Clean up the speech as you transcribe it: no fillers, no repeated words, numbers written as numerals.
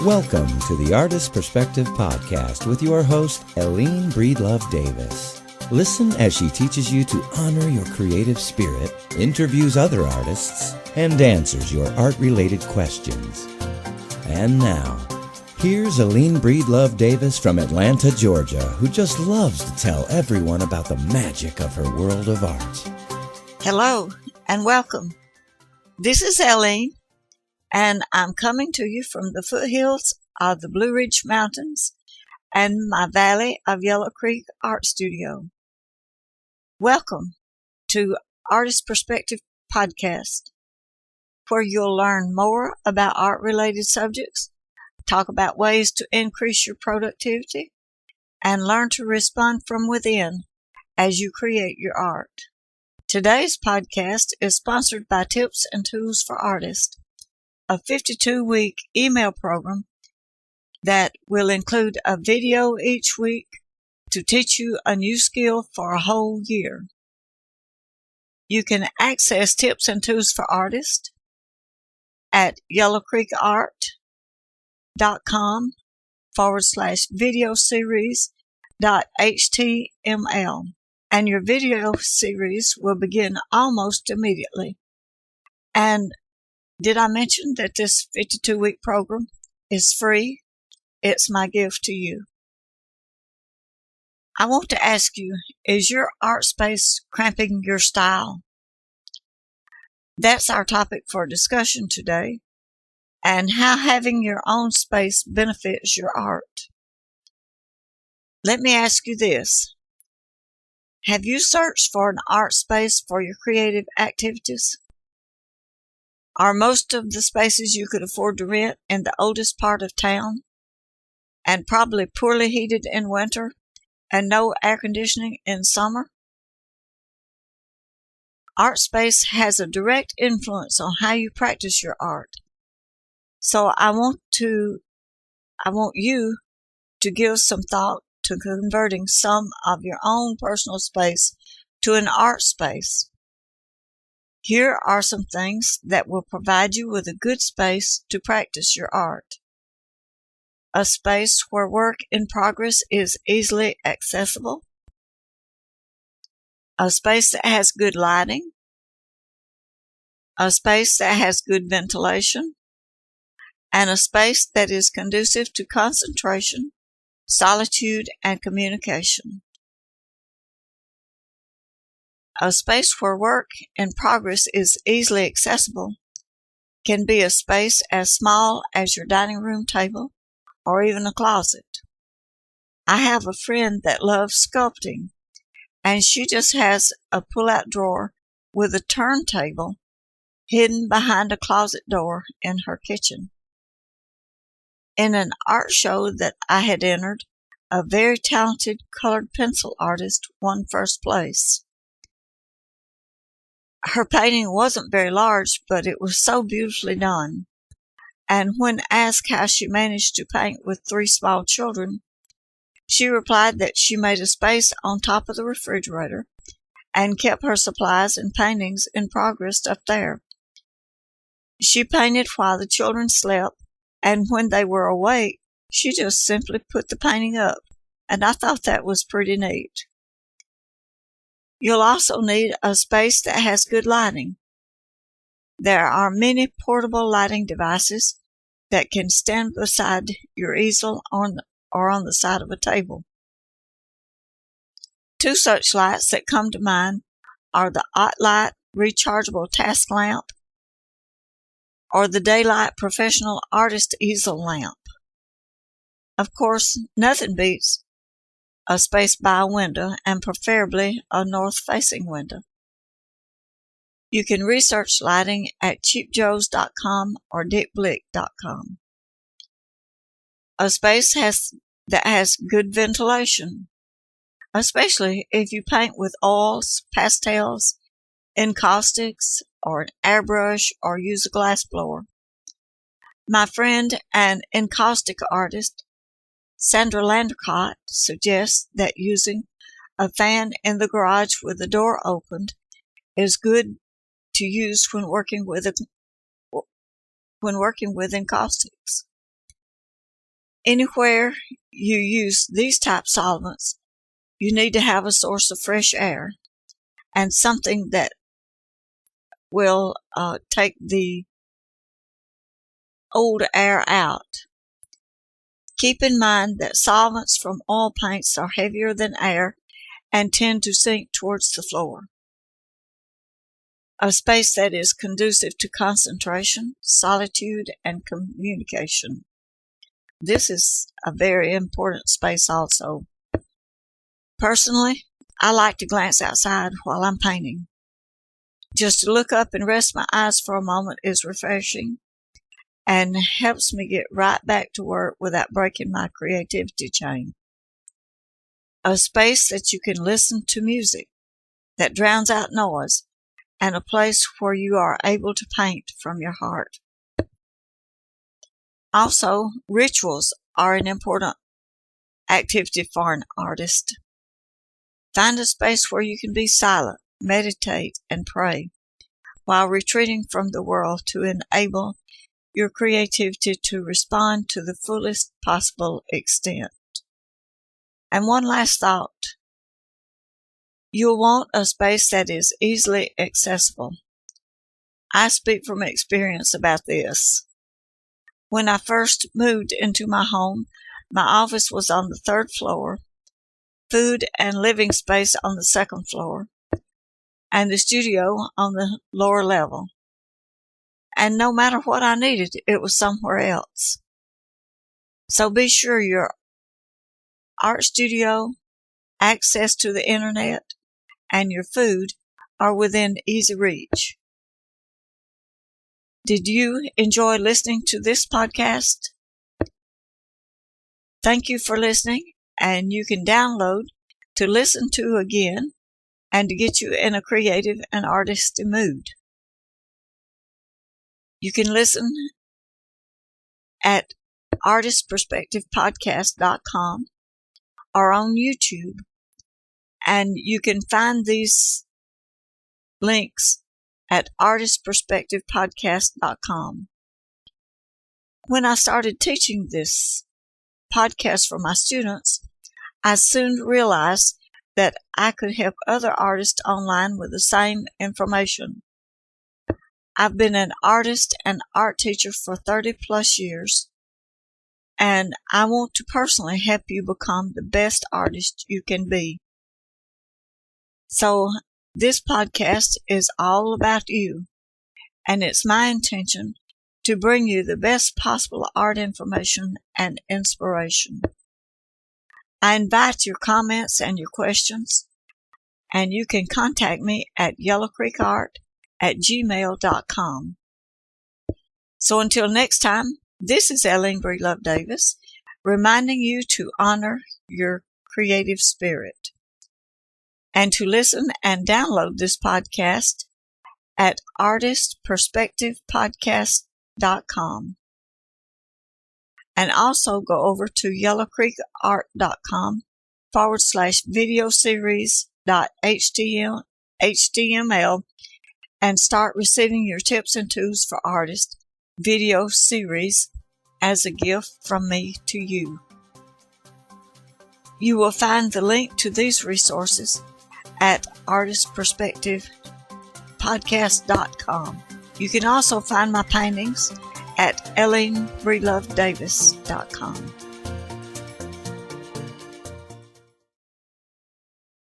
Welcome to the Artist Perspective Podcast with your host, Eileen Breedlove Davis. Listen as she teaches you to honor your creative spirit, interviews other artists, and answers your art-related questions. And now, here's Eileen Breedlove Davis from Atlanta, Georgia, who just loves to tell everyone about the magic of her world of art. Hello, and welcome. This is Eileen, and I'm coming to you from the foothills of the Blue Ridge Mountains and my Valley of Yellow Creek Art Studio. Welcome to Artist Perspective Podcast, where you'll learn more about art-related subjects, talk about ways to increase your productivity, and learn to respond from within as you create your art. Today's podcast is sponsored by Tips and Tools for Artists, a 52-week email program that will include a video each week to teach you a new skill for a whole year. You can access Tips and Tools for Artists at yellowcreekart.com/video series.html, and your video series will begin almost immediately. And did I mention that this 52-week program is free? It's my gift to you. I want to ask you, is your art space cramping your style? That's our topic for discussion today, and how having your own space benefits your art. Let me ask you this. Have you searched for an art space for your creative activities? Are most of the spaces you could afford to rent in the oldest part of town, and probably poorly heated in winter and no air conditioning in summer? Art space has a direct influence on how you practice your art. So I want you to give some thought to converting some of your own personal space to an art space. Here are some things that will provide you with a good space to practice your art. A space where work in progress is easily accessible. A space that has good lighting. A space that has good ventilation. And a space that is conducive to concentration, solitude, and communication. A space where work in progress is easily accessible can be a space as small as your dining room table or even a closet. I have a friend that loves sculpting, and she just has a pull-out drawer with a turntable hidden behind a closet door in her kitchen. In an art show that I had entered, a very talented colored pencil artist won first place. Her painting wasn't very large, but it was so beautifully done. And when asked how she managed to paint with 3 small children, she replied that she made a space on top of the refrigerator and kept her supplies and paintings in progress up there. She painted while the children slept, and when they were awake, she just simply put the painting up, and I thought that was pretty neat. You'll also need a space that has good lighting. There are many portable lighting devices that can stand beside your easel or on the side of a table. 2 such lights that come to mind are the OttLight rechargeable task lamp or the Daylight professional artist easel lamp. Of course, nothing beats a space by a window, and preferably a north-facing window. You can research lighting at cheapjoes.com or dickblick.com. A space that has good ventilation, especially if you paint with oils, pastels, encaustics, or an airbrush, or use a glass blower. My friend and encaustic artist, Sandra Landercott, suggests that using a fan in the garage with the door opened is good to use when working with encaustics. Anywhere you use these type solvents, you need to have a source of fresh air and something that will take the old air out. Keep in mind that solvents from oil paints are heavier than air and tend to sink towards the floor. A space that is conducive to concentration, solitude, and communication. This is a very important space also. Personally, I like to glance outside while I'm painting. Just to look up and rest my eyes for a moment is refreshing and helps me get right back to work without breaking my creativity chain. A space that you can listen to music that drowns out noise, and a place where you are able to paint from your heart. Also, rituals are an important activity for an artist. Find a space where you can be silent, meditate, and pray while retreating from the world to enable your creativity to respond to the fullest possible extent. And one last thought. You'll want a space that is easily accessible. I speak from experience about this. When I first moved into my home, my office was on the 3rd floor, food and living space on the 2nd floor, and the studio on the lower level. And no matter what I needed, it was somewhere else. So be sure your art studio, access to the internet, and your food are within easy reach. Did you enjoy listening to this podcast? Thank you for listening, and you can download to listen to again and to get you in a creative and artistic mood. You can listen at artistperspectivepodcast.com or on YouTube, and you can find these links at artistperspectivepodcast.com. When I started teaching this podcast for my students, I soon realized that I could help other artists online with the same information. I've been an artist and art teacher for 30 plus years, and I want to personally help you become the best artist you can be. So this podcast is all about you, and it's my intention to bring you the best possible art information and inspiration. I invite your comments and your questions, and you can contact me at yellowcreekart@gmail.com. So until next time, this is Eileen Breedlove Davis, reminding you to honor your creative spirit, and to listen and download this podcast at artistperspectivepodcast.com. And also go over to yellowcreekart.com/videoseries.html and start receiving your tips and tools for artists video series as a gift from me to you. You will find the link to these resources at artistperspectivepodcast.com. You can also find my paintings at EileenBreedloveDavis.com.